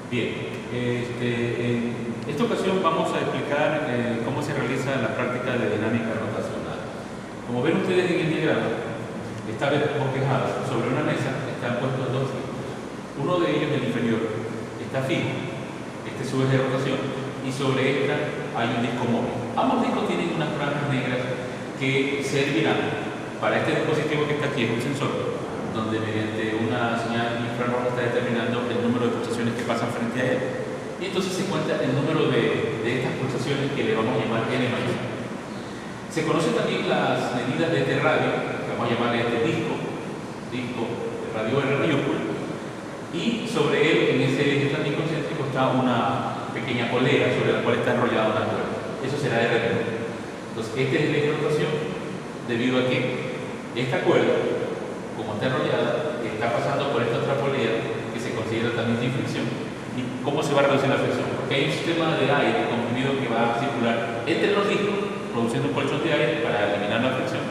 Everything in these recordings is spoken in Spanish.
Bien, en esta ocasión vamos a explicar cómo se realiza la práctica de dinámica rotacional. Como ven ustedes en el diagrama, está bosquejado sobre una mesa, están puestos dos discos. Uno de ellos, el inferior, está fijo, este es su eje de rotación, y sobre esta hay un disco móvil. Ambos discos tienen unas franjas negras que servirán para este dispositivo que está aquí, es un sensor, donde mediante una señal infrarroja está determinando el número de pulsaciones que pasan frente a él. Y entonces se cuenta el número de estas pulsaciones que le vamos a llamar N mayor. Se conocen también las medidas de este radio, que vamos a llamarle este disco de radio R mayúscula, y sobre él, en ese eje también concéntrico, está una pequeña polea sobre la cual está enrollada una cuerda. Eso será R mayúscula. Entonces, este es el eje de rotación, debido a que esta cuerda, como está enrollada, está pasando por esta otra polea que se considera también de fricción. ¿Y cómo se va a reducir la fricción? Porque hay un sistema de aire comprimido que va a circular entre los discos, produciendo un colchón de aire para eliminar la fricción,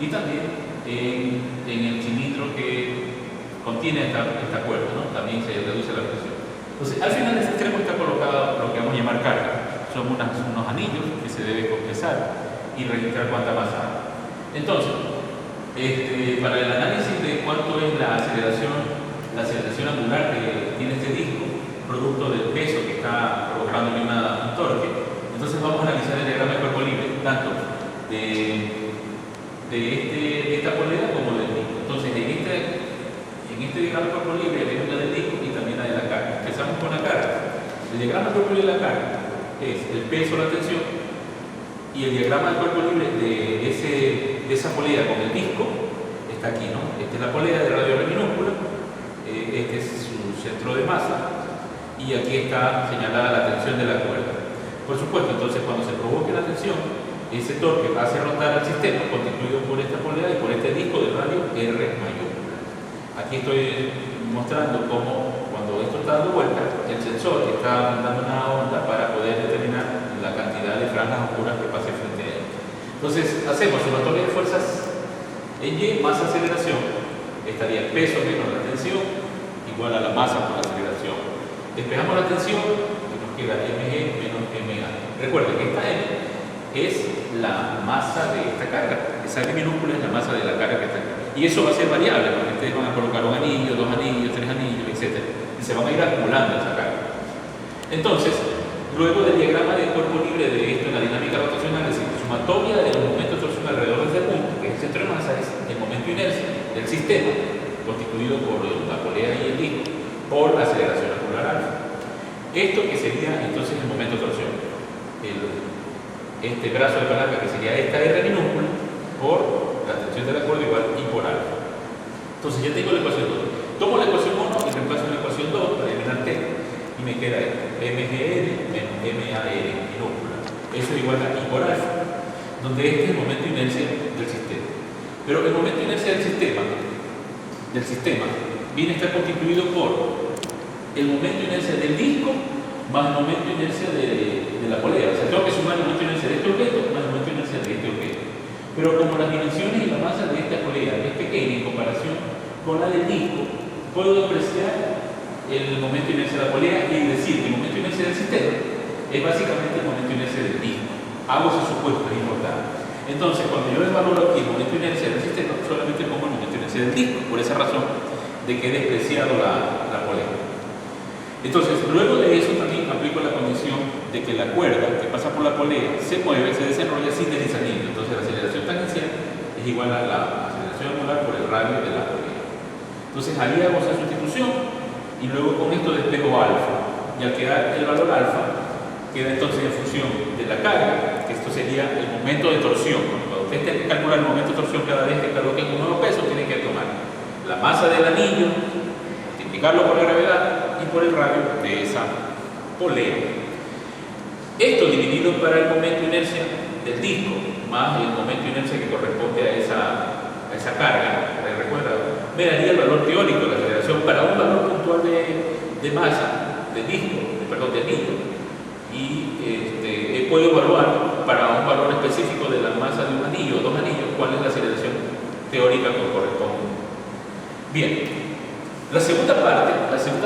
y también en el cilindro que contiene esta cuerda, ¿no? También se reduce la fricción. Entonces, al final de este extremo está colocado lo que vamos a llamar carga. Son unos anillos que se debe compensar y registrar cuánta masa hay. Entonces, para el análisis de cuánto es la aceleración angular que tiene este disco, producto del peso que está provocando un torque, entonces vamos a analizar el diagrama de cuerpo libre, tanto de esta polea como del disco. Entonces, en este diagrama de cuerpo libre tenemos la del disco y también la de la carga. Empezamos con la carga. El diagrama de cuerpo libre de la carga es el peso, la tensión, y el diagrama de cuerpo libre de esa polea con el disco está aquí, ¿no? Esta es la polea de radio R minúscula, este es su centro de masa, y aquí está señalada la tensión de la cuerda. Por supuesto, entonces cuando se provoque la tensión, ese torque hace rotar al sistema constituido por esta polea y por este disco de radio R mayúscula. Aquí estoy mostrando cómo cuando esto está dando vuelta, el sensor está dando una onda para poder determinar la cantidad de franjas oscuras que pase frente a él. Entonces, hacemos sumatoria de fuerzas en Y más aceleración, estaría el peso menos la tensión igual a la masa por la aceleración. Despejamos la tensión y nos queda mg menos ma. Recuerden que esta m es la masa de esta carga, esa m minúscula es la masa de la carga que está acá. Y eso va a ser variable, porque ustedes van a colocar un anillo, dos anillos, tres anillos, etc. Y se van a ir acumulando esa carga. Entonces, luego del diagrama de cuerpo libre de esto en la dinámica rotacional, es decir, sumatoria de los momentos de torsión alrededor de este punto, que es el centro de masa, es el momento de inercia del sistema, constituido por la polea y el disco, por la aceleración angular alfa. Esto que sería entonces el momento de torsión. Este brazo de palanca, que sería esta R minúscula, por la tensión de la cuerda igual y por alfa. Entonces ya tengo la ecuación 2. Tomo la ecuación 1 y reemplazo la ecuación 2 para eliminar T. Y me queda mgr menos mar minúscula. Eso es igual a I por alfa, donde este es el momento de inercia del sistema. Pero el momento de inercia del sistema viene a estar constituido por el momento de inercia del disco más el momento de inercia de la polea. O sea, tengo que sumar el momento de inercia de este objeto más el momento de inercia de este objeto. Pero como las dimensiones y la masa de esta polea es pequeña en comparación con la del disco, puedo apreciar el momento de inercia de la polea y decir que el momento de inercia del sistema es básicamente el momento de inercia del disco. Hago ese supuesto, es importante. Entonces, cuando yo desvaloro aquí el momento de inercia del sistema, solamente pongo el momento de inercia del disco, por esa razón de que he despreciado la polea. Entonces, luego de eso también aplico la condición de que la cuerda que pasa por la polea se mueve, se desenrolla sin deslizamiento. Entonces, la aceleración tangencial es igual a la aceleración angular por el radio de la polea. Entonces, ahí hago esa sustitución y luego con esto despejo alfa. Y al quedar el valor alfa, queda entonces en función de la carga, que esto sería el momento de torsión. Cuando usted tenga que calcular el momento de torsión cada vez que coloque un nuevo peso, tiene que tomar la masa del anillo, multiplicarlo por la gravedad y por el radio de esa polea. Esto dividido para el momento de inercia del disco, más el momento de inercia que corresponde a esa carga, recuerda, me daría el valor teórico de la aceleración para un valor puntual de masa del disco, del anillo. Y puedo evaluar para un valor específico de la masa de un anillo o dos anillos cuál es la aceleración teórica que corresponde. Bien, la segunda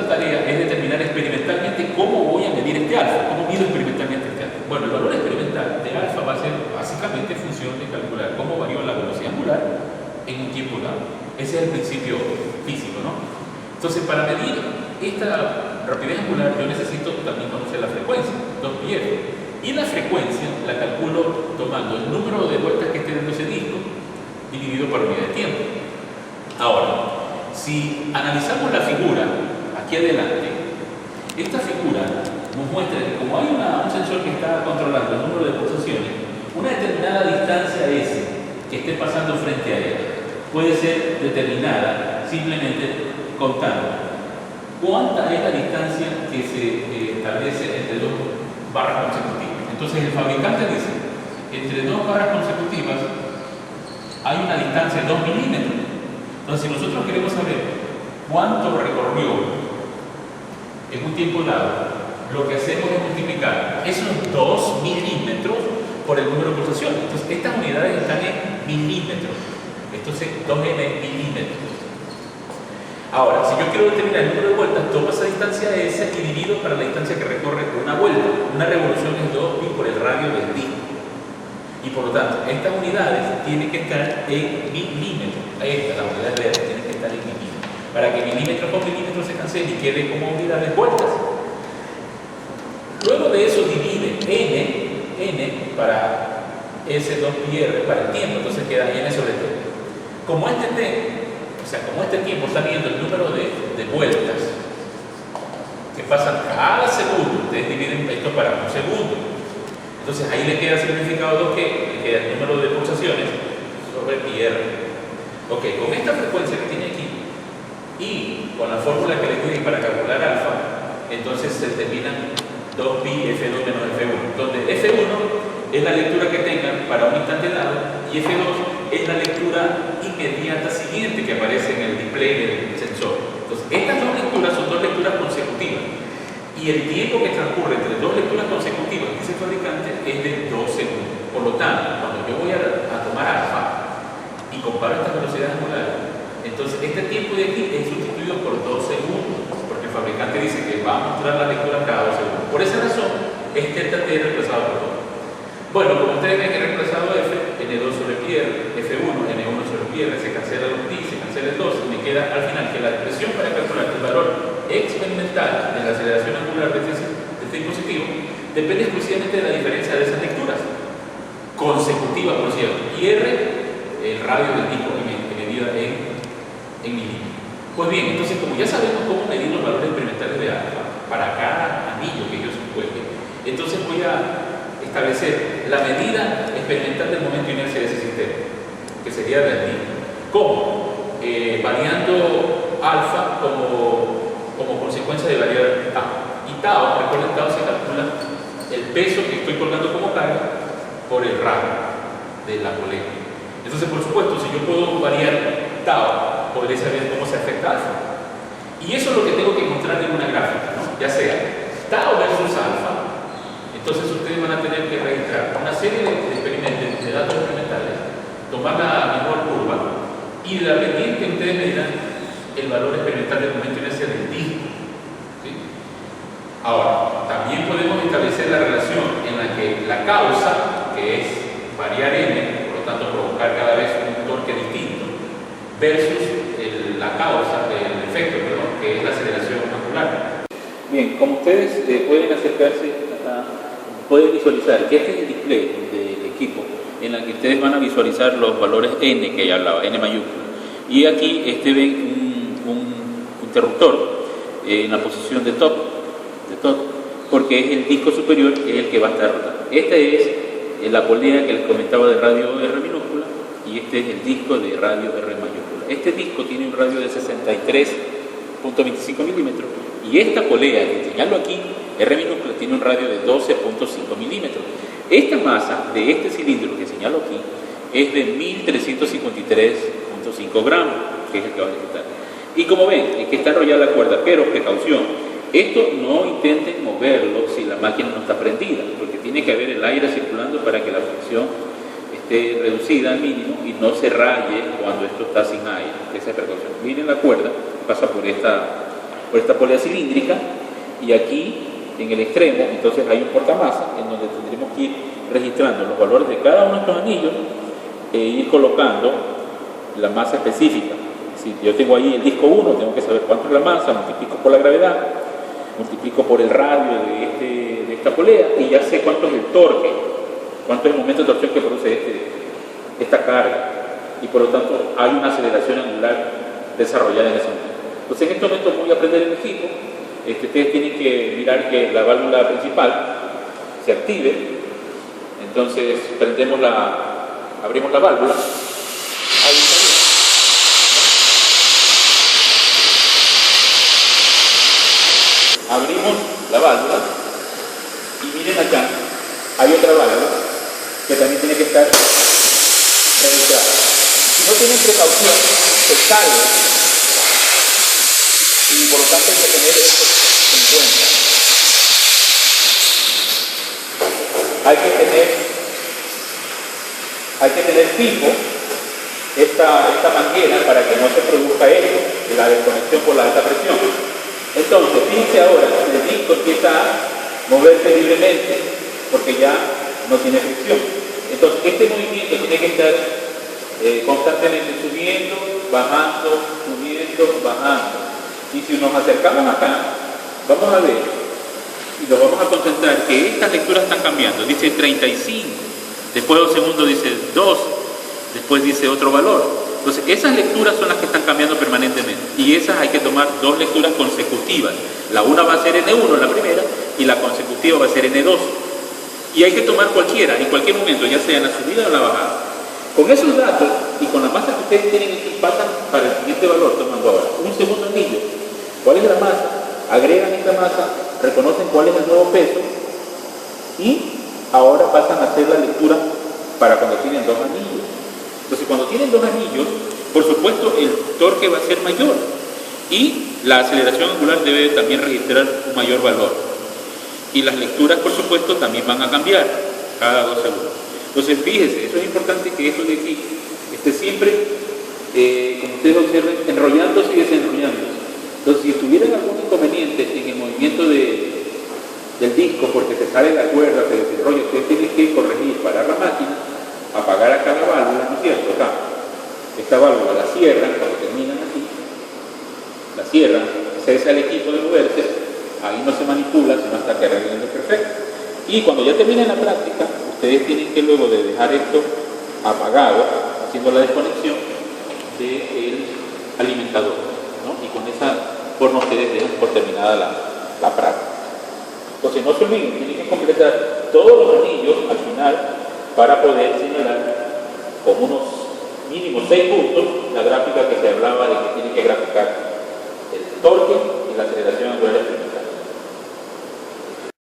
tarea es determinar experimentalmente ¿cómo voy a medir este alfa? ¿Cómo mido experimentalmente este alfa? Bueno, el valor experimental de alfa va a ser básicamente función de calcular cómo varió la velocidad angular en un tiempo dado. Ese es el principio físico, ¿no? Entonces, para medir esta rapidez angular, yo necesito también conocer la frecuencia, 2πr. Y la frecuencia la calculo tomando el número de vueltas que esté dando ese disco dividido por unidad de tiempo. Ahora, si analizamos la figura aquí adelante, esta figura nos muestra que como hay un sensor que está controlando el número de pulsaciones, una determinada distancia S que esté pasando frente a él puede ser determinada simplemente contando cuánta es la distancia que se establece entre dos barras consecutivas. Entonces el fabricante dice, entre dos barras consecutivas hay una distancia de 2 milímetros. Entonces si nosotros queremos saber cuánto recorrió en un tiempo dado, lo que hacemos es multiplicar esos 2 milímetros por el número de pulsaciones. Entonces estas unidades están en milímetros. Entonces 2m milímetros. Ahora, si yo quiero determinar el número de vueltas, tomo esa distancia S y divido para la distancia que recorre una vuelta. Una revolución es 2pi por el radio del disco. Y por lo tanto, estas unidades tienen que estar en milímetros. Las unidades reales tienen que estar en milímetros. Para que milímetros con milímetros se cancelen y quede como unidades vueltas. Luego de eso divide n para S2πr para el tiempo, entonces queda n sobre t. Como este t, como este tiempo está viendo el número de vueltas que pasan cada segundo, ustedes dividen esto para un segundo. Entonces ahí le queda simplificado que le queda el número de pulsaciones sobre πr. Ok, con esta frecuencia que tiene aquí y con la fórmula que le di para calcular alfa, entonces se determinan 2pi f2 menos f1, donde f1 es la lectura que tengan para un instante dado y f2 es la lectura inmediata siguiente que aparece en el display del sensor. Entonces, estas dos lecturas son dos lecturas consecutivas y el tiempo que transcurre entre dos lecturas consecutivas, dice el fabricante, es de 2 segundos. Por lo tanto, cuando yo voy a tomar alfa y comparo estas velocidades angulares, entonces este tiempo de aquí es sustituido por 2 segundos, porque el fabricante dice que va a mostrar la lectura cada 2 segundos. Por esa razón, este delta t es reemplazado por 2. Bueno, como ustedes ven, he reemplazado f, n2 sobre πr, f1, n1 sobre πr, se cancela los pi, se cancela el 2, y me queda al final que la expresión para calcular el valor experimental de la aceleración angular de este dispositivo depende exclusivamente de la diferencia de esas lecturas consecutivas, por cierto, y r, el radio del disco que medida en milímetros. Pues bien, entonces como ya sabemos cómo medir los valores experimentales de alfa para cada anillo que yo supueste, entonces voy a establecer la medida experimental del momento de inercia de ese sistema, que sería del disco. ¿Cómo? Variando alfa como consecuencia de variar tau. Y tau, recuerden, tau se calcula el peso que estoy colgando como carga por el radio de la polea. Entonces, por supuesto, si yo puedo variar tau, podré saber cómo se afecta alfa. Y eso es lo que tengo que mostrar en una gráfica, ¿no? Ya sea tau versus alfa. Entonces ustedes van a tener que registrar una serie de experimentos, de datos experimentales, tomar la mejor curva y de la pendiente ustedes me dirán el valor experimental del momento de inercia del disco. ¿Sí? Ahora, también podemos establecer la relación en la que la causa, que es variar n, por lo tanto provocar cada vez un torque distinto, versus la causa, el efecto, que es la aceleración angular. Bien, como ustedes pueden acercarse pueden visualizar que este es el display del equipo en el que ustedes van a visualizar los valores n que ya hablaba, n mayúscula. Y aquí ven un interruptor en la posición de top, porque es el disco superior que es el que va a estar rotando. Esta es la polea que les comentaba de radio R minúscula y este es el disco de radio R mayúscula. Este disco tiene un radio de 63.25 milímetros y esta polea que señalo aquí, R minúscula, tiene un radio de 12.5 milímetros. Esta masa de este cilindro que señalo aquí es de 1353.5 gramos, que es el que va a ejecutar. Y como ven, es que está enrollada la cuerda, pero precaución, esto no intenten moverlo si la máquina no está prendida, porque tiene que haber el aire circulando para que la fricción esté reducida al mínimo y no se raye cuando esto está sin aire. Esa es precaución. Miren la cuerda, pasa por esta polea cilíndrica y aquí en el extremo, entonces hay un portamasa en donde tendremos que ir registrando los valores de cada uno de estos anillos e ir colocando la masa específica. Si yo tengo ahí el disco 1, tengo que saber cuánto es la masa, multiplico por la gravedad, multiplico por el radio de esta polea y ya sé cuánto es el torque, cuánto es el momento de torsión que produce esta carga, y por lo tanto hay una aceleración angular desarrollada en ese momento. Entonces en este momento voy a aprender el equipo. Ustedes tienen que mirar que la válvula principal se active. Entonces abrimos la válvula. Ahí está. Abrimos la válvula y miren acá, hay otra válvula que también tiene que estar registrada. Si no tienen precaución, se sale y por lo tanto hay que tener esto en cuenta. Hay que tener fijo esta manguera para que no se produzca esto, la desconexión por la alta presión. Entonces, fíjense ahora, el disco empieza a moverse libremente porque ya no tiene fricción. Entonces, este movimiento tiene que estar constantemente subiendo, bajando, bajando. Y si nos acercamos acá, vamos a ver y nos vamos a concentrar que estas lecturas están cambiando. Dice 35, después de 2 segundos dice 12, después dice otro valor. Entonces, esas lecturas son las que están cambiando permanentemente y esas hay que tomar 2 lecturas consecutivas. La una va a ser N1, la primera, y la consecutiva va a ser N2. Y hay que tomar cualquiera, en cualquier momento, ya sea en la subida o en la bajada. Con esos datos y con la masa que ustedes tienen aquí, pasan para el siguiente valor, tomando ahora un segundo anillo. ¿Cuál es la masa? Agregan esta masa, reconocen cuál es el nuevo peso y ahora pasan a hacer la lectura para cuando tienen 2 anillos. Entonces, cuando tienen 2 anillos, por supuesto, el torque va a ser mayor y la aceleración angular debe también registrar un mayor valor. Y las lecturas, por supuesto, también van a cambiar cada 2 segundos. Entonces, fíjense, eso es importante que esto de aquí esté siempre, como ustedes observen, enrollándose y desenrollándose. Entonces, si tuvieran algún inconveniente en el movimiento del disco, porque se sale la cuerda, se desenrolla, ustedes tienen que corregir, parar la máquina, apagar acá la válvula, ¿no es cierto? Acá, esta válvula la cierran, cuando terminan aquí, la cierran, cesa el equipo de moverse, ahí no se manipula, sino hasta que arreglen lo perfecto. Y cuando ya terminen la práctica, ustedes tienen que luego de dejar esto apagado, haciendo la desconexión del alimentador, ¿no? Y con esa forma ustedes dejan por terminada la práctica. Entonces no se olviden, tienen que completar todos los anillos al final para poder señalar con unos mínimos 6 puntos la gráfica que se hablaba de que tienen que graficar